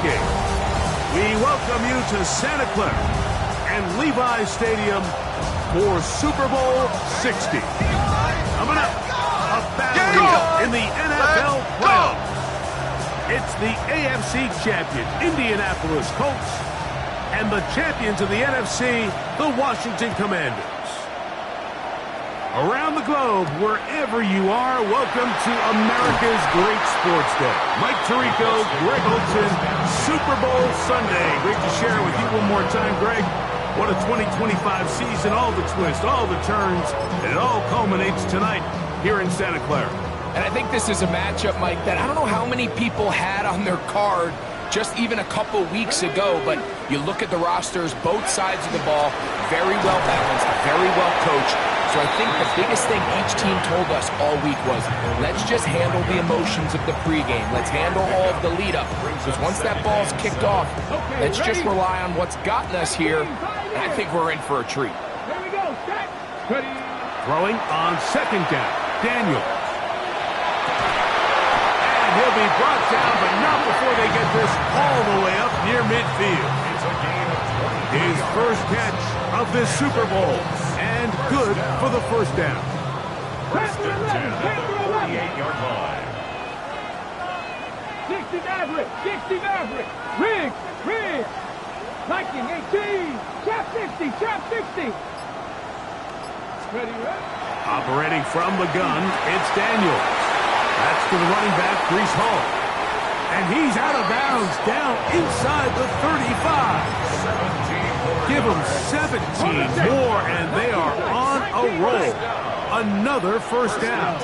tailgate. We welcome you to Santa Clara and Levi's Stadium for Super Bowl 60. Coming up, a battle in the NFL playoffs. It's the AFC champion, Indianapolis Colts, and the champions of the NFC, the Washington Commanders. Around the globe, wherever you are, welcome to America's Great Sports Day. Mike Tirico, Greg Olsen, Super Bowl Sunday. Great to share with you one more time, Greg. What a 2025 season, all the twists, all the turns, and it all culminates tonight here in Santa Clara. And I think this is a matchup, Mike, that I don't know how many people had on their card just even a couple weeks ago, but you look at the rosters, both sides of the ball, very well balanced, very well coached. So I think the biggest thing each team told us all week was, let's just handle the emotions of the pregame. Let's handle all of the lead-up. Because once that ball's kicked off, let's just rely on what's gotten us here, and I think we're in for a treat. Here we go, set, ready. Throwing on second down, Daniel. And he'll be brought down, but not before they get this all the way up near midfield. His first catch of this Super Bowl. And good for the first down. First and 10 at the 48-yard line. 60 Maverick, 60 Maverick. Riggs. Viking 18. Chap 60, Chap 60. Ready. Operating from the gun, it's Daniels. That's to the running back, Breece Hall. And he's out of bounds, down inside the 35. Give them 17 more, and they are on a roll. Another first down.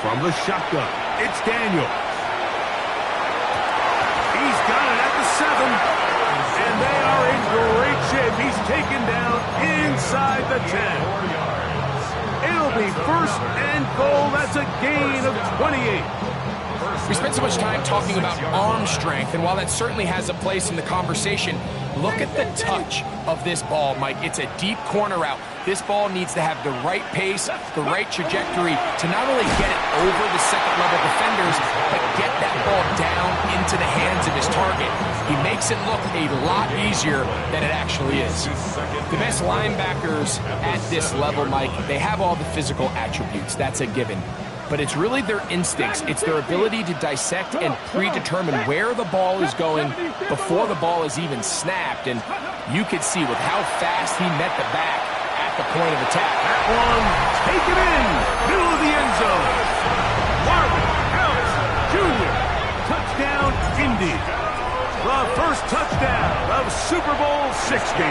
From the shotgun, it's Daniels. He's got it at the 7, and they are in great shape. He's taken down inside the 10. It'll be first and goal. That's a gain of 28. We spent so much time talking about arm strength, and while that certainly has a place in the conversation, look at the touch of this ball, Mike. It's a deep corner route. This ball needs to have the right pace, the right trajectory to not only get it over the second-level defenders, but get that ball down into the hands of his target. He makes it look a lot easier than it actually is. The best linebackers at this level, Mike, they have all the physical attributes. That's a given. But it's really their instincts. It's their ability to dissect and predetermine where the ball is going before the ball is even snapped. And you could see with how fast he met the back at the point of attack. That one taken in, middle of the end zone. Marvin Harrison Jr. Touchdown, Indy. The first touchdown of Super Bowl 60.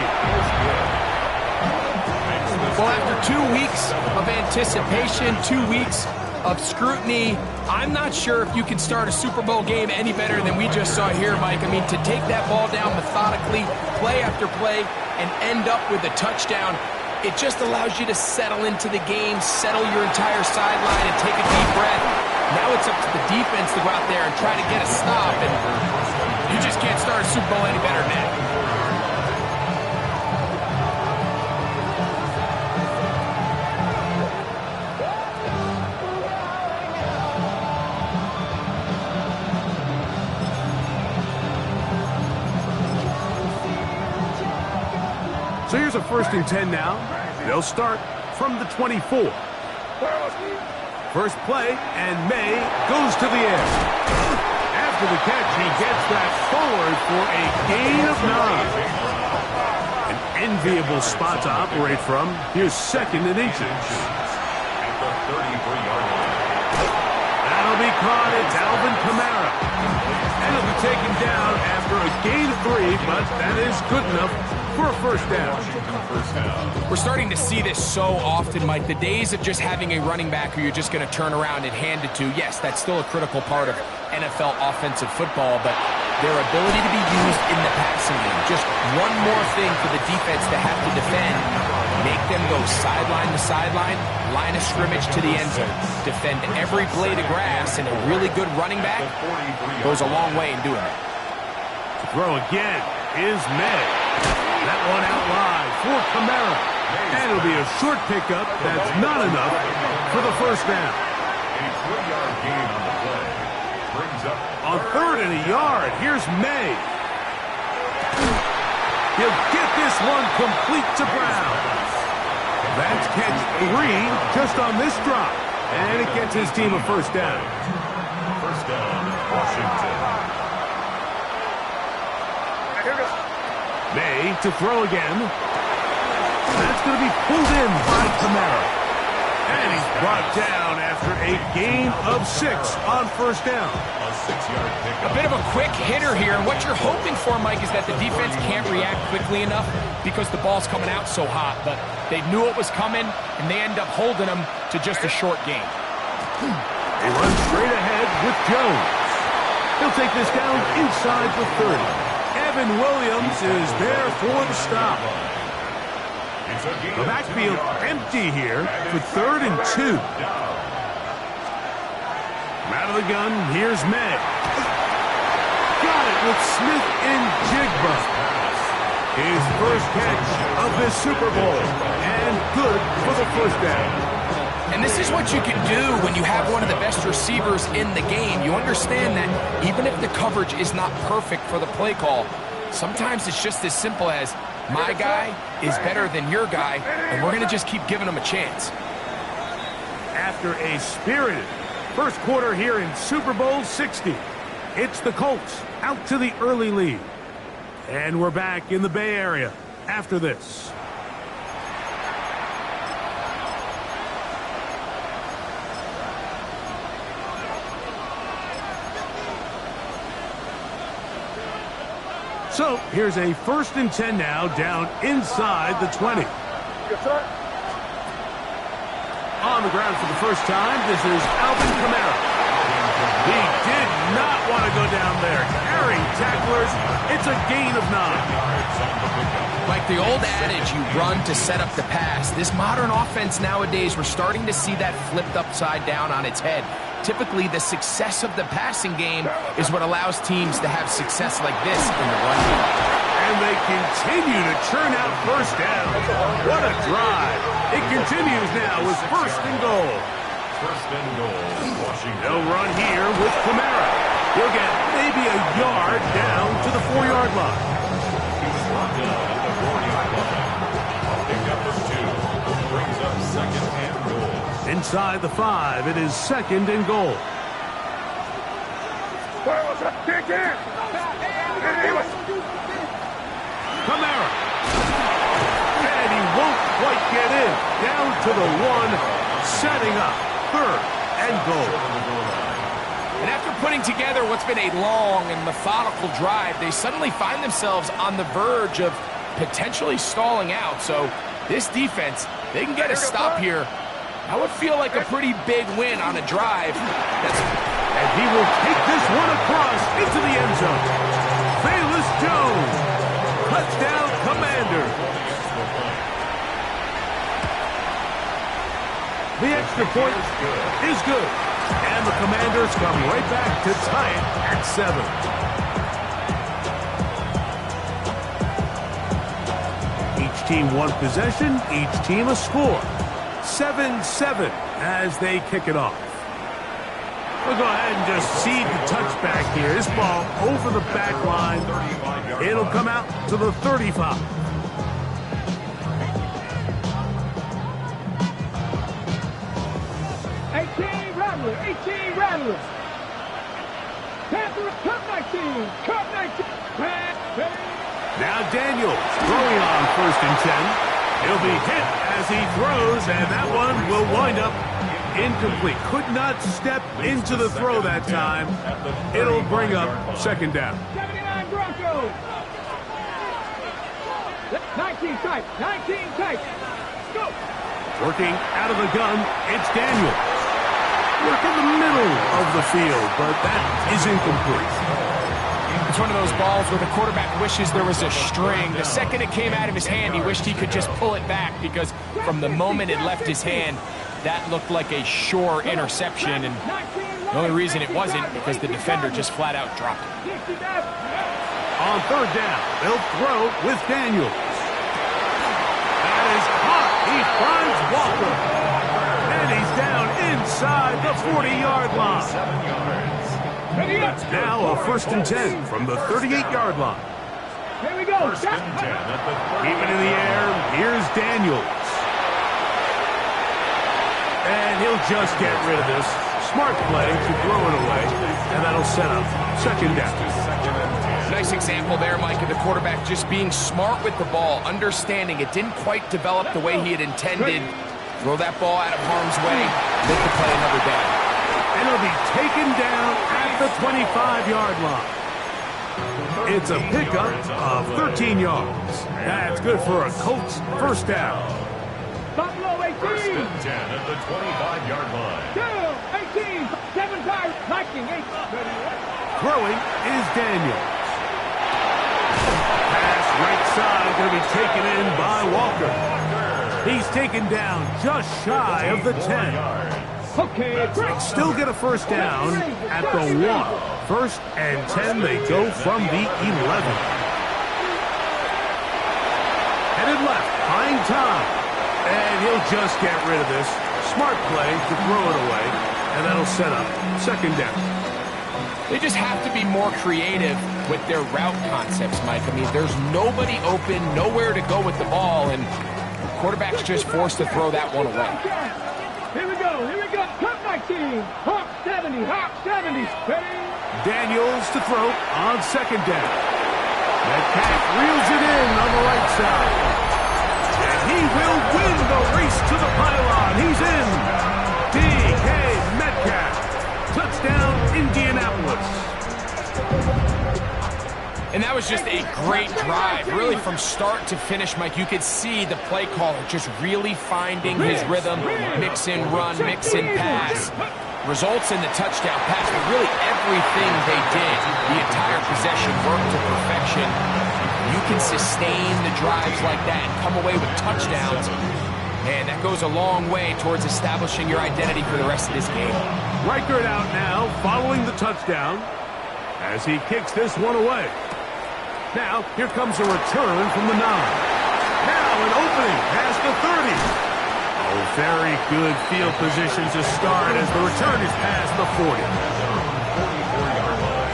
Well, after 2 weeks of anticipation, 2 weeks of scrutiny, I'm not sure if you can start a Super Bowl game any better than we just saw here, Mike. I mean, to take that ball down methodically, play after play, and end up with a touchdown, it just allows you to settle into the game, settle your entire sideline, and take a deep breath. Now it's up to the defense to go out there and try to get a stop, and you just can't start a Super Bowl any better than that. So here's a first and 10 now. They'll start from the 24. First play, and May goes to the edge. After the catch, he gets that forward for a gain of 9. An enviable spot to operate from. Here's second and inches. That'll be caught. It's Alvin Kamara. And he'll be taken down after a gain of 3, but that is good enough for a first down. We're starting to see this so often, Mike. The days of just having a running back who you're just going to turn around and hand it to, yes, that's still a critical part of NFL offensive football, but their ability to be used in the passing game, just one more thing for the defense to have to defend, make them go sideline to sideline, line of scrimmage to the end zone, defend every blade of grass, and a really good running back goes a long way in doing that. To throw again is May. That one out wide for Kamara. And it'll be a short pickup. That's not enough for the first down. than a yard. Here's May. He'll get this one complete to Brown. That's catch 3 just on this drop. And it gets his team a first down. First down, Washington. May to throw again. That's going to be pulled in by Kamara. And he's brought down after a gain of 6 on first down. A 6-yard pickup. A bit of a quick hitter here, and what you're hoping for, Mike, is that the defense can't react quickly enough because the ball's coming out so hot. But they knew it was coming, and they end up holding them to just a short gain. They run straight ahead with Jones. He'll take this down inside the 30. Evan Williams is there for the stop. The backfield empty here for 3rd and 2. From out of the gun, here's May. Got it with Smith and Jigba. His first catch of this Super Bowl. And good for the first down. And this is what you can do when you have one of the best receivers in the game. You understand that even if the coverage is not perfect for the play call, sometimes it's just as simple as my guy is better than your guy, and we're going to just keep giving him a chance. After a spirited first quarter here in Super Bowl 60, it's the Colts out to the early lead. And we're back in the Bay Area after this. So here's a 1st and 10 now down inside the 20. On the ground for the first time, this is Alvin Kamara. He did not want to go down there. Carrying tacklers, it's a gain of 9. Like the old adage, you run to set up the pass. This modern offense nowadays, we're starting to see that flipped upside down on its head. Typically, the success of the passing game is what allows teams to have success like this in the run game. And they continue to churn out first down. What a drive. It continues now with 1st and goal. 1st and goal, Washington. They'll run here with Kamara. He'll get maybe a yard down to the 4-yard line. He was brought down at the 4-yard line. A pickup of 2 brings up 2nd and goal. Inside the 5, it is 2nd and goal. Kamara. And he won't quite get in. Down to the 1, setting up 3rd and goal. And after putting together what's been a long and methodical drive, they suddenly find themselves on the verge of potentially stalling out. So this defense, they can get a stop here. That would feel like a pretty big win on a drive. And he will take this one across into the end zone. Velus Jones. Touchdown, Commander. The extra point is good. And the Commanders come right back to tie it at 7. Each team one possession, each team a score. 7-7 as they kick it off. We'll go ahead and just cede the touchback here. This ball over the back line. It'll come out to the 35. 18 Rattlers. Panthers, Cup 19. Now Daniels throwing on 1st and 10. He'll be hit as he throws, and that one will wind up incomplete. Could not step into the throw that time. It'll bring up 2nd down. 79 Broncos. 19 tight. Go. Working out of the gun, it's Daniels. Work in the middle of the field, but that is incomplete. It's one of those balls where the quarterback wishes there was a string. The second it came out of his hand, he wished he could just pull it back because from the moment it left his hand, that looked like a sure interception. And the only reason it wasn't because the defender just flat out dropped it. On 3rd down, they'll throw with Daniels. That is caught. He finds Walker. And he's down inside the 40-yard line. 7 yards. Ready up. Now a 1st and 10 from the 38-yard line. Here we go. First and 10 at the 30. Keep it in the air. Here's Daniels. And he'll just get rid of this. Smart play to throw it away. And that'll set up 2nd down. Second and 10. Nice example there, Mike, of the quarterback just being smart with the ball, understanding it didn't quite develop the way he had intended. Throw that ball out of harm's way, make the play another down. And it'll be taken down at the 25-yard line. It's a pickup of 13 yards. That's good for a Colts 1st down. Buffalo 18. First and 10 at the 25-yard line. 2, 18, 7-5, Viking 8. Throwing is Daniels. Pass right side going to be taken in by Walker. He's taken down just shy of the 10. Okay, Still get a 1st down at the 1. 1st and 10, they go from the 11. Headed left, find Tom. And he'll just get rid of this. Smart play to throw it away. And that'll set up 2nd down. They just have to be more creative with their route concepts, Mike. I mean, there's nobody open, nowhere to go with the ball, and the quarterback's just forced to throw that one away. Here we go. Cut 19. Hawk 70. Ready? Daniels to throw on 2nd down. Metcalf reels it in on the right side. And he will win the race to the pylon. He's in. DK Metcalf. Touchdown, Indianapolis. And that was just a great drive, really from start to finish, Mike. You could see the play caller just really finding his rhythm, mix in run, mix in pass. Results in the touchdown pass, but really everything they did, the entire possession worked to perfection. You can sustain the drives like that and come away with touchdowns. Man, that goes a long way towards establishing your identity for the rest of this game. Reichert out now, following the touchdown, as he kicks this one away. Now, here comes a return from the 9. Now an opening past the 30. Oh, very good field position to start as the return is past the 40. 44-yard line.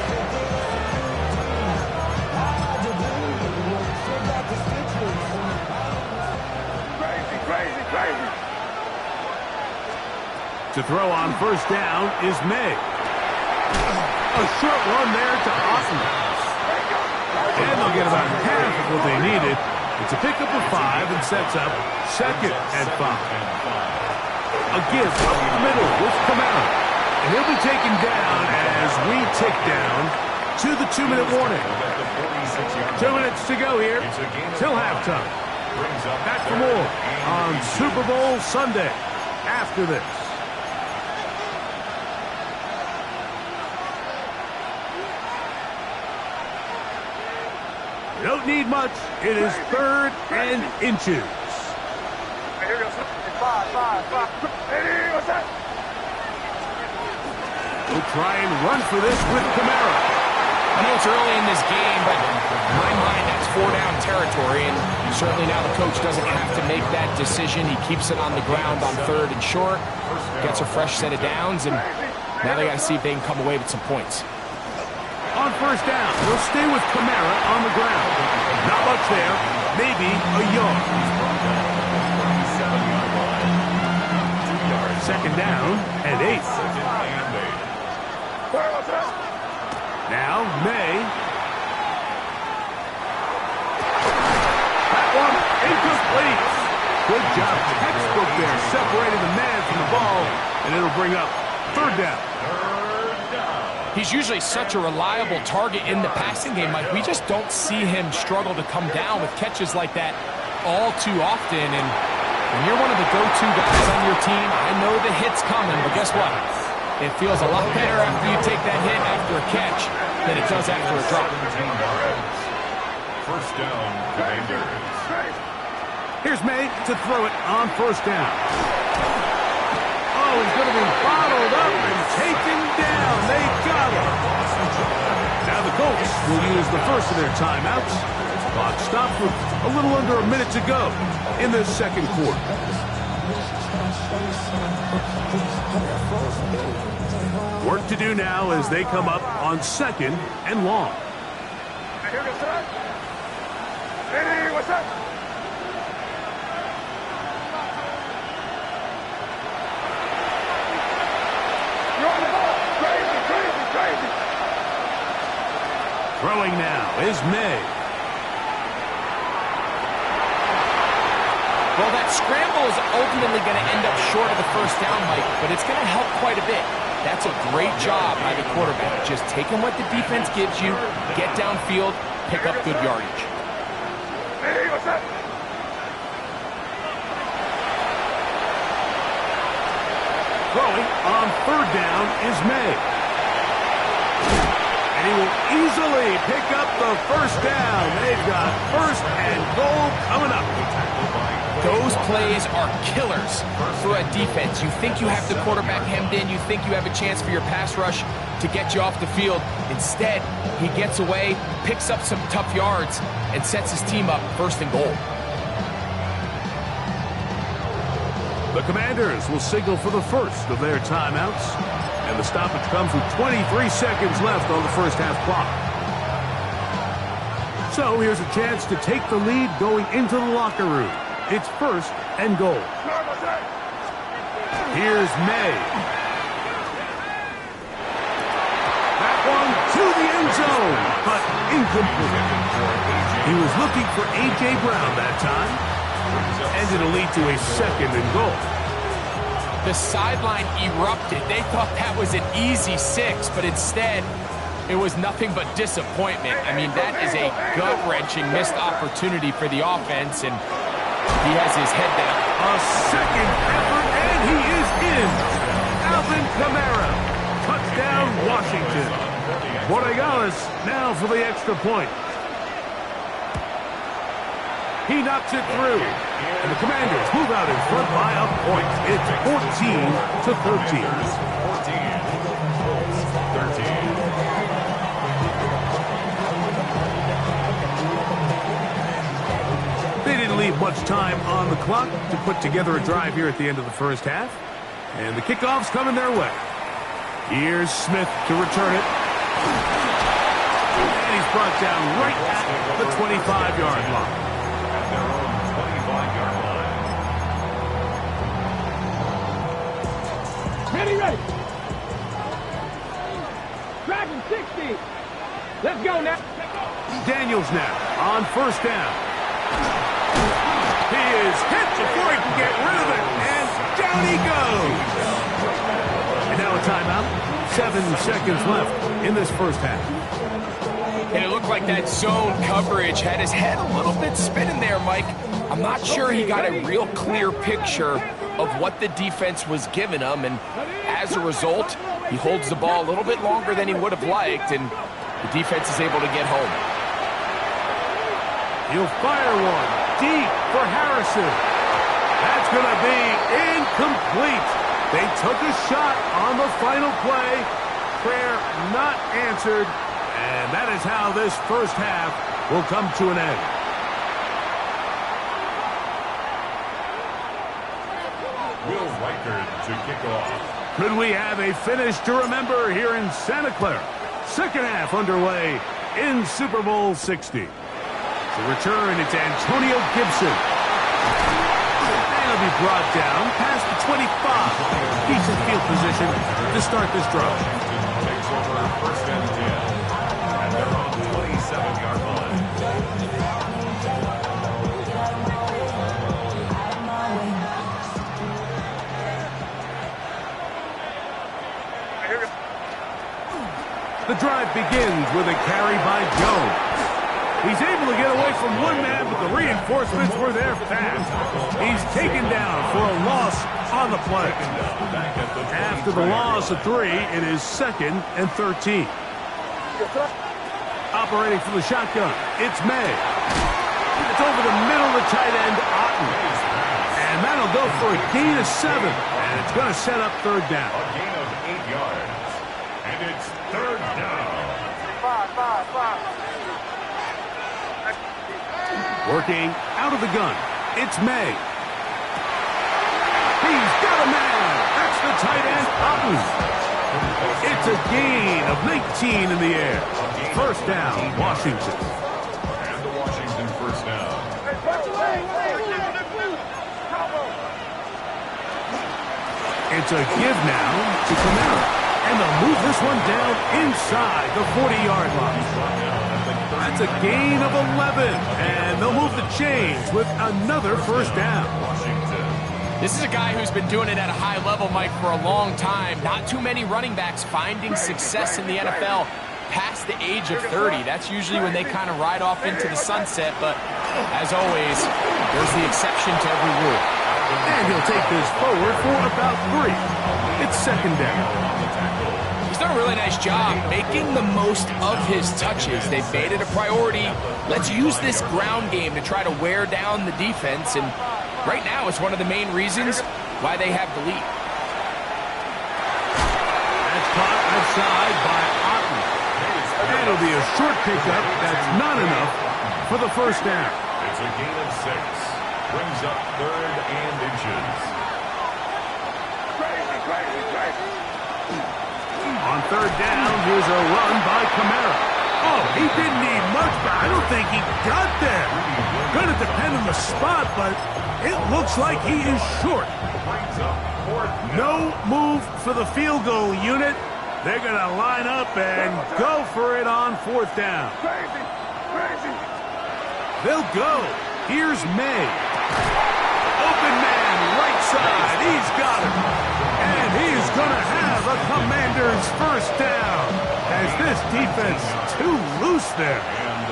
Crazy. To throw on 1st down is May. A short run there to Austin. And they'll get about half of what they needed. It's a pickup of 5 and sets up 2nd and 5. A give up the middle with Kamara. And he'll be taken down as we tick down to the 2-minute warning. 2 minutes to go here till halftime. Back for more on Super Bowl Sunday after this. Don't need much. It is 3rd and inches. We'll try and run for this with Kamara. I know it's early in this game, but in my mind, that's 4-down territory, and certainly now the coach doesn't have to make that decision. He keeps it on the ground on 3rd and short, gets a fresh set of downs, and now they got to see if they can come away with some points. On 1st down, we'll stay with Kamara on the ground. Not much there, maybe a yard. 2nd down and 8. Now May. That one incomplete. Good job. Textbook there, separating the man from the ball, and it'll bring up 3rd down. He's usually such a reliable target in the passing game, Mike. We just don't see him struggle to come down with catches like that all too often. And when you're one of the go-to guys on your team, I know the hit's coming, but guess what? It feels a lot better after you take that hit after a catch than it does after a drop. 1st down, Commanders. Here's May to throw it on 1st down. Oh, he's going to be bottled up and taken down. They got him. Now the Colts will use the first of their timeouts. Clock stopped with a little under a minute to go in the 2nd quarter. Work to do now as they come up on 2nd and long. Hey, what's up? You're on the ball. Crazy, crazy, crazy. Throwing now is May. Well, that scramble is ultimately going to end up short of the first down, Mike, but it's going to help quite a bit. That's a great job by the quarterback. Just taking what the defense gives you, get downfield, pick up good yardage. Hey, what's up? Throwing on 3rd down is May. And he will easily pick up the first down. They've got 1st and goal coming up. Those plays are killers for a defense. You think you have the quarterback hemmed in. You think you have a chance for your pass rush to get you off the field. Instead, he gets away, picks up some tough yards, and sets his team up 1st and goal. The Commanders will signal for the first of their timeouts. And the stoppage comes with 23 seconds left on the first half clock. So here's a chance to take the lead going into the locker room. It's 1st and goal. Here's May. That one to the end zone, but incomplete. He was looking for A.J. Brown that time. And it'll lead to a 2nd and goal. The sideline erupted. They thought that was an easy 6, but instead, it was nothing but disappointment. I mean, that is a gut-wrenching missed opportunity for the offense, and he has his head down. A 2nd effort, and he is in. Alvin Kamara. Touchdown, Washington. Borregales now for the extra point. He knocks it through. And the Commanders move out in front by a point. It's 14-13. 14-13. They didn't leave much time on the clock to put together a drive here at the end of the first half. And the kickoff's coming their way. Here's Smith to return it. And he's brought down right at the 25-yard line. Their own 25-yard line. Ready, ready. Dragon 60. Let's go now. Daniels now on 1st down. He is hit before he can get rid of it, and down he goes. And now a timeout. 7 seconds left in this first half. And it looked like that zone coverage had his head a little bit spinning there, Mike. I'm not sure he got a real clear picture of what the defense was giving him, and as a result, he holds the ball a little bit longer than he would have liked, and the defense is able to get home. He'll fire one deep for Harrison. That's going to be incomplete. They took a shot on the final play. Prayer not answered. And that is how this first half will come to an end. Will Reichard to kick off. Could we have a finish to remember here in Santa Clara? Second half underway in Super Bowl 60. To return, it's Antonio Gibson. And he'll be brought down past the 25. Decent field position to start this drive. Takes over 1st and 10. At their own 27-yard line. The drive begins with a carry by Jones. He's able to get away from one man, but the reinforcements were there fast. He's taken down for a loss on the play. After the loss of 3, it is 2nd and 13. Operating from the shotgun, it's May. It's over the middle of the tight end, Otten. And that'll go for a gain of 7. And it's going to set up 3rd down. A gain of 8 yards. And it's 3rd down. Working out of the gun, it's May. He's got a man. That's the tight end, Otten. It's a gain of 19 in the air. First down, Washington. And the Washington first down. It's a give now to Kamara. And they'll move this one down inside the 40-yard line. That's a gain of 11. And they'll move the chains with another first down. This is a guy who's been doing it at a high level, Mike, for a long time. Not too many running backs finding success in the NFL past the age of 30. That's usually when they kind of ride off into the sunset. But as always, there's the exception to every rule. And he'll take this forward for about 3. It's second down. He's done a really nice job making the most of his touches. They've made it a priority. Let's use this ground game to try to wear down the defense. And right now, it's one of the main reasons why they have the lead. That's caught outside by Otten. That'll be a short pickup. That's not enough for the first down. It's a gain of 6. Brings up 3rd and inches. On third down, here's a run by Kamara. Oh, he didn't need much, but I don't think he got there. Going to depend on the spot, but it looks like he is short. No move for the field goal unit. They're going to line up and go for it on fourth down. They'll go. Here's May. Open man, right side. He's got it. And he's going to have a Commander's first down. As this defense too loose there.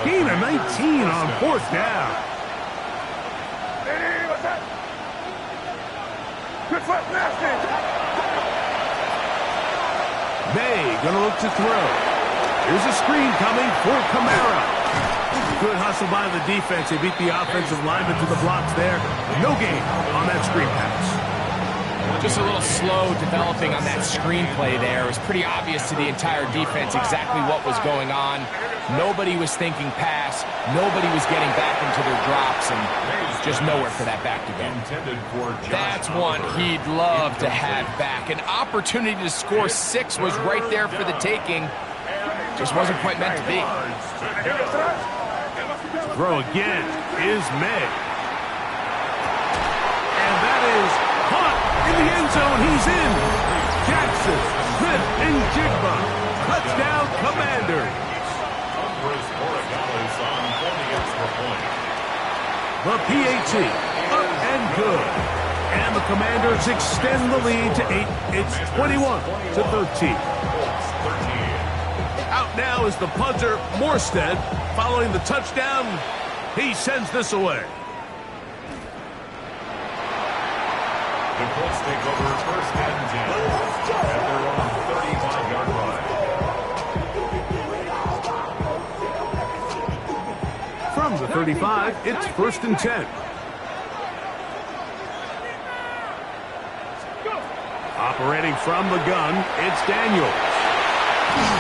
Gain of 19 on fourth down. May going to look to throw. Here's a screen coming for Kamara. Good hustle by the defense. They beat the offensive lineman to the blocks there. No gain on that screen pass. Just a little slow developing on that screenplay there. It was pretty obvious to the entire defense exactly what was going on. Nobody was thinking pass. Nobody was getting back into their drops, and just nowhere for that back to go. That's one he'd love to have back. An opportunity to score 6 was right there for the taking. Just wasn't quite meant to be. Throw again is May. And that is caught in the end zone. He's in. Jackson, Smith, and Jigba. Touchdown, Commanders. The PAT, up and good. And the Commanders extend the lead to 8. It's 21-13. Out now is the punter, Morstead. Following the touchdown, he sends this away. The Colts take over first and 10 at their own 35-yard line. From the 35, it's first and 10. Operating from the gun, it's Daniels.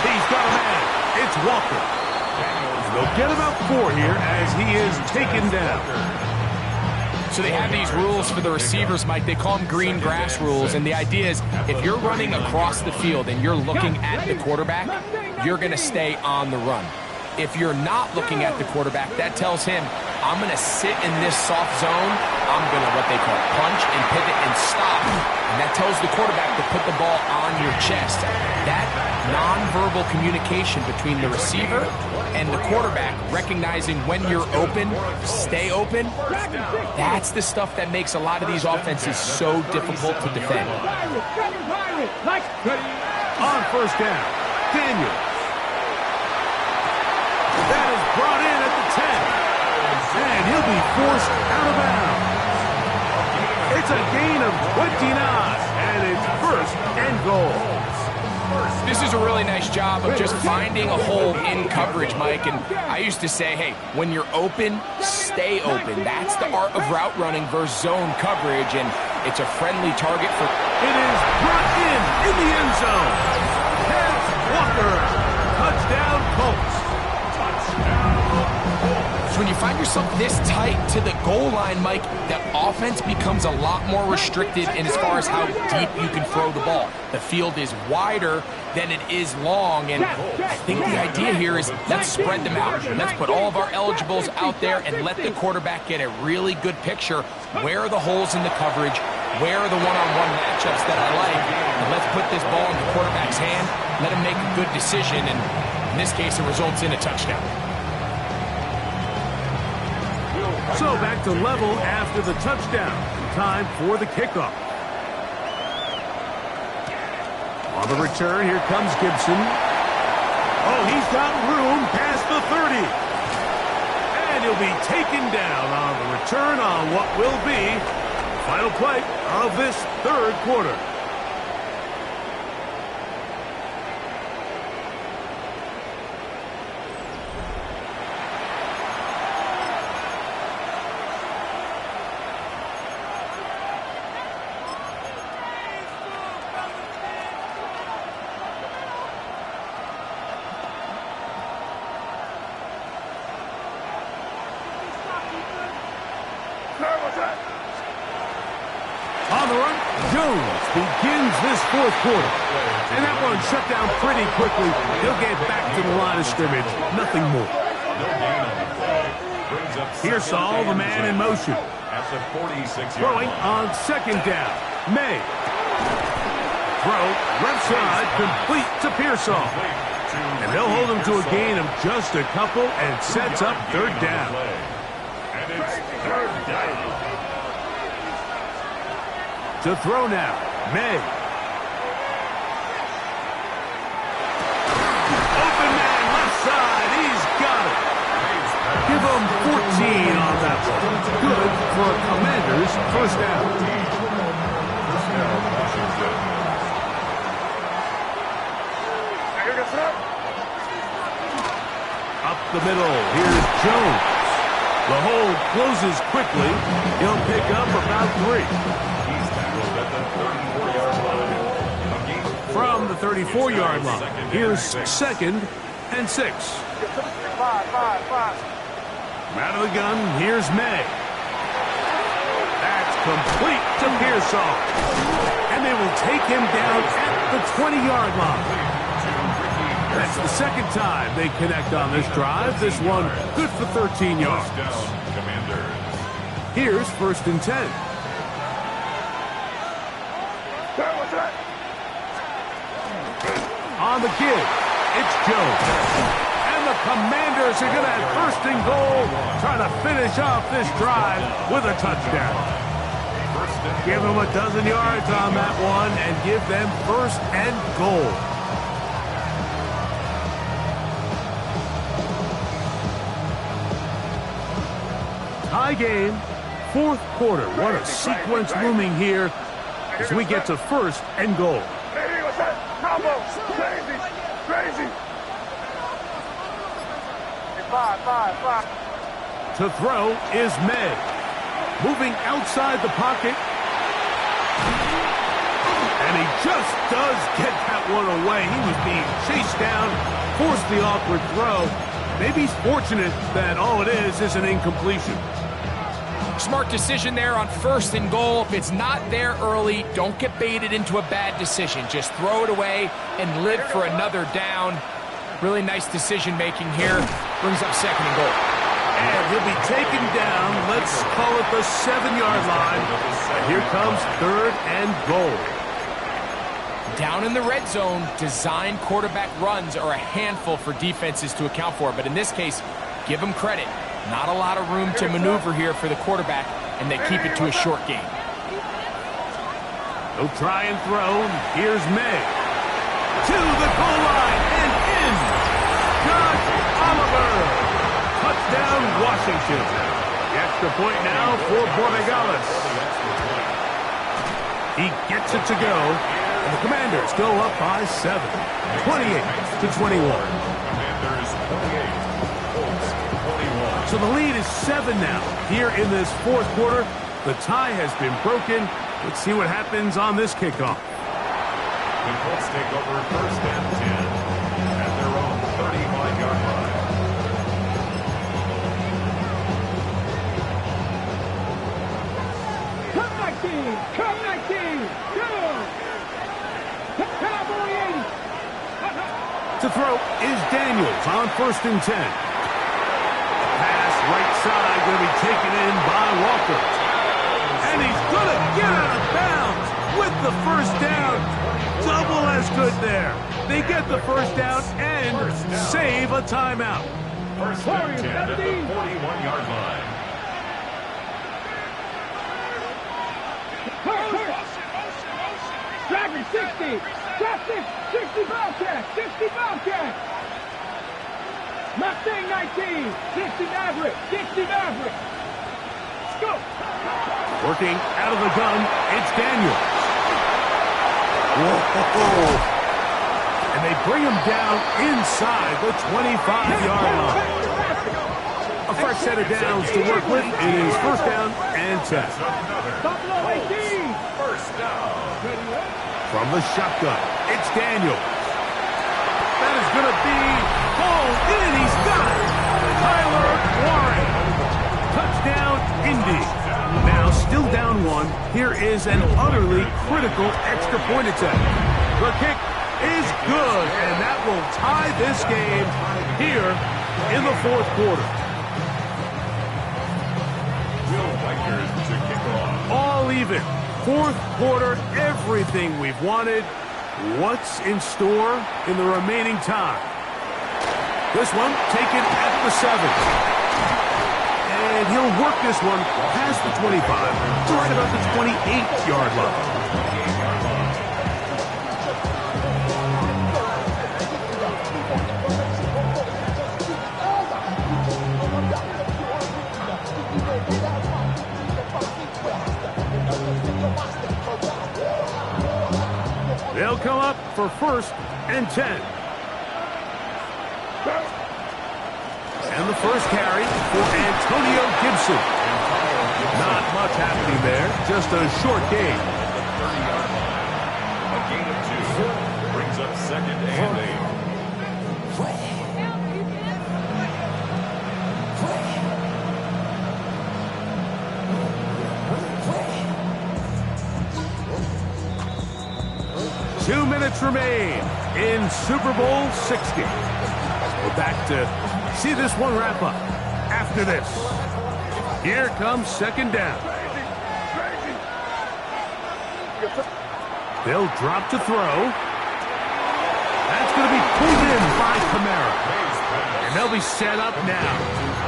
He's got a man. It's Walker. They'll get about 4 here as he is taken down. So they have these rules for the receivers, Mike. They call them green grass rules. And the idea is if you're running across the field and you're looking at the quarterback, you're going to stay on the run. If you're not looking at the quarterback, that tells him, I'm going to sit in this soft zone. I'm going to, what they call, punch and pivot and stop. And that tells the quarterback to put the ball on your chest. That nonverbal communication between the receiver and the quarterback, recognizing when you're open, stay open, that's the stuff that makes a lot of these offenses so difficult to defend. On first down, Daniels. That is brought in at the 10. And he'll be forced out of bounds. It's a gain of 29, and it's first and goal. This is a really nice job of just finding a hole in coverage, Mike. And I used to say, hey, when you're open, stay open. That's the art of route running versus zone coverage, and it's a friendly target for... It is brought in the end zone. Here's Walker. Touchdown, Colts. So when you find yourself this tight to the goal line, Mike, the offense becomes a lot more restricted in as far as how deep you can throw the ball. The field is wider than it is long, and I think the idea here is let's spread them out. Let's put all of our eligibles out there and let the quarterback get a really good picture. Where are the holes in the coverage? Where are the one-on-one matchups that I like? And let's put this ball in the quarterback's hand, let him make a good decision, and in this case, it results in a touchdown. So back to level after the touchdown. Time for the kickoff. On the return, here comes Gibson. Oh, he's got room past the 30. And he'll be taken down on the return on what will be the final play of this third quarter. On the run, Jones begins this fourth quarter. And that one shut down pretty quickly. He'll get back to the line of scrimmage. Nothing more. Pearsall, the man in motion. Throwing on second down. May. Throw, left side, complete to Pearsall. And they'll hold him to a gain of just a couple and sets up third down. And it's third down. To throw now, May. Open man, left side, he's got it. Give him 14 on that one. Good for a Commanders first down. Up the middle, here's Jones. The hole closes quickly. He'll pick up about 3. From the 34-yard line, here's 2nd and 6. Out of the gun, here's May. That's complete to Pearsall. And they will take him down at the 20-yard line. That's the second time they connect on this drive. This one good for 13 yards. Here's 1st and 10. On the give, it's Jones. And the Commanders are going to have 1st and goal, trying to finish off this drive with a touchdown. Give them a dozen yards on that one and give them 1st and goal. Tie game, 4th quarter. What a sequence looming here as we get to 1st and goal. Crazy. To throw is May. Moving outside the pocket. And he just does get that one away. He was being chased down, forced the awkward throw. Maybe he's fortunate that all it is an incompletion. Smart decision there on 1st and goal. If it's not there early, don't get baited into a bad decision. Just throw it away and live for another down. Really nice decision-making here. Brings up 2nd and goal. And he'll be taken down. Let's call it the 7-yard line. And here comes 3rd and goal. Down in the red zone, design quarterback runs are a handful for defenses to account for. But in this case, give them credit. Not a lot of room to maneuver here for the quarterback, and they keep it to a short game. He'll try and throw. Here's May. To the goal line and in. Josh Oliver. Touchdown, Washington. The extra point now for Borregales. He gets it to go, and the Commanders go up by 7. 28-21. Commanders 28. So the lead is 7 now. Here in this 4th quarter, the tie has been broken. Let's see what happens on this kickoff. The Colts take over 1st and 10 at their own 35-yard line. To throw is Daniels on 1st and 10. Pass right side going to be taken in by Walker. And he's going to get out of bounds with the first down. Double as good there. They get the first down and save a timeout. First and 10 at the 41-yard line. Driving 60. Drop 60 Bobcat. 60 Bobcat. Mustang 19. 60 Maverick. 60 Maverick. Let's go. Working out of the gun, it's Daniels. Whoa. And they bring him down inside the 25-yard line. A fresh set of downs to work with. It is 1st down and 10. Buffalo 18. First down. From the shotgun, it's Daniels. That is going to be pulled in. He's got it. Tyler Warren. Touchdown, Indy. Now still down 1. Here is an utterly critical extra point attempt. The kick is good, and that will tie this game here in the 4th quarter. Will Vikers to kick off. All even. 4th quarter, everything we've wanted. What's in store in the remaining time? This one taken at the 7. And he'll work this one past the 25 to right about the 28-yard line. They'll come up for 1st and 10. And the first carry for Antonio Gibson. Not much happening there, just a short gain. A gain of 2 brings up 2nd and 8. Two minutes remain in Super Bowl 60. We're back to see this one wrap up after this. Here comes 2nd down. They'll drop to throw. That's going to be pulled in by Kamara. And they'll be set up now.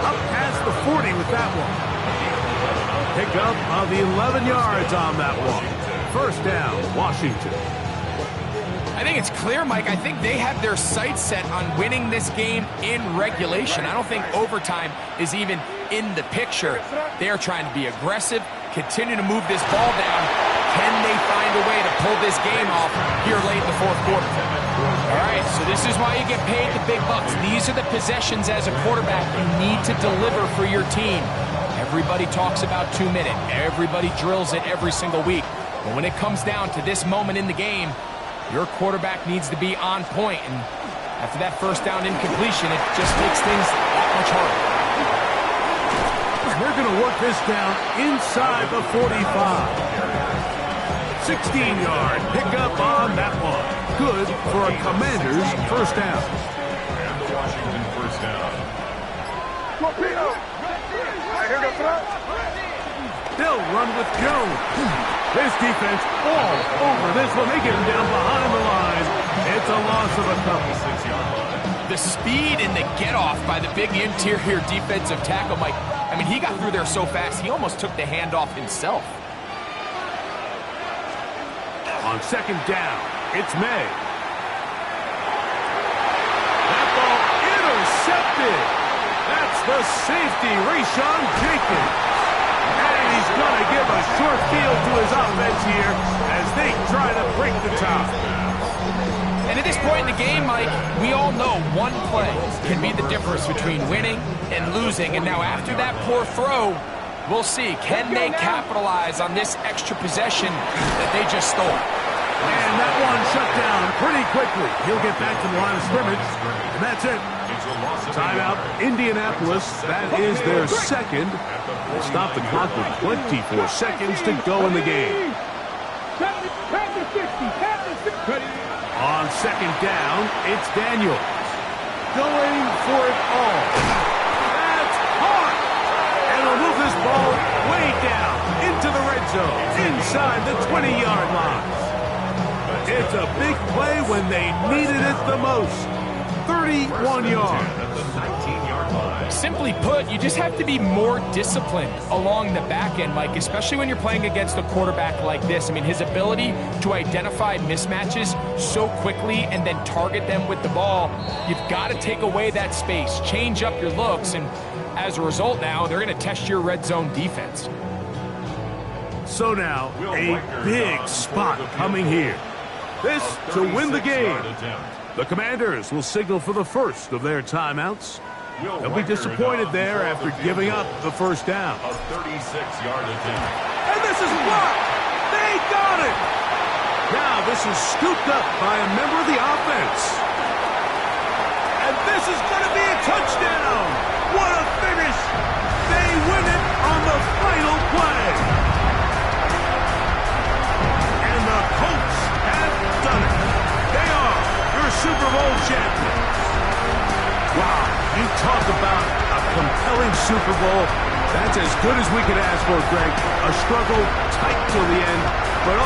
Up past the 40 with that one. Pickup of 11 yards on that one. 1st down, Washington. I think it's clear, Mike. I think they have their sights set on winning this game in regulation. I don't think overtime is even in the picture. They are trying to be aggressive, continue to move this ball down. Can they find a way to pull this game off here late in the 4th quarter? All right, so this is why you get paid the big bucks. These are the possessions as a quarterback you need to deliver for your team. Everybody talks about 2-minute. Everybody drills it every single week. But when it comes down to this moment in the game, your quarterback needs to be on point, and after that 1st down incompletion, it just makes things that much harder. And they're going to work this down inside the 45. 16-yard pickup on that one. Good for a Commander's 1st down. And the Washington 1st down. They'll run with Jones. This defense all over this one. They get him down behind the line. It's a loss of a couple. 6-yard line. The speed and the get-off by the big interior defensive tackle, Mike. I mean, he got through there so fast, he almost took the handoff himself. On 2nd down, it's May. That ball intercepted. That's the safety, Rashawn Jenkins. And he's going to give a short field to his offense here as they try to break the top. And at this point in the game, Mike, we all know one play can be the difference between winning and losing. And now after that poor throw, we'll see, can they capitalize on this extra possession that they just stole? And that one shut down pretty quickly. He'll get back to the line of scrimmage, and that's it. Timeout, Indianapolis. That is their 2nd. They stop the clock with 24 seconds to go in the game. On second down, it's Daniels. Going for it all. That's hard. And he'll move this ball way down into the red zone, inside the 20-yard line. It's a big play when they needed it the most. 31 yards. At the 19-yard line. Simply put, you just have to be more disciplined along the back end, Mike, especially when you're playing against a quarterback like this. I mean, his ability to identify mismatches so quickly and then target them with the ball, you've got to take away that space, change up your looks, and as a result now, they're going to test your red zone defense. So now, a big spot coming here. This to win the game. The Commanders will signal for the first of their timeouts. They'll be disappointed there after giving up the first down. A 36-yard attempt. And this is blocked. They got it. Now this is scooped up by a member of the offense. And this is going to be a touchdown. What a finish. They win it on the final play. And the Colts have done it. They are your Super Bowl champions. Wow, you talk about a compelling Super Bowl. That's as good as we could ask for, Greg. A struggle tight till the end, but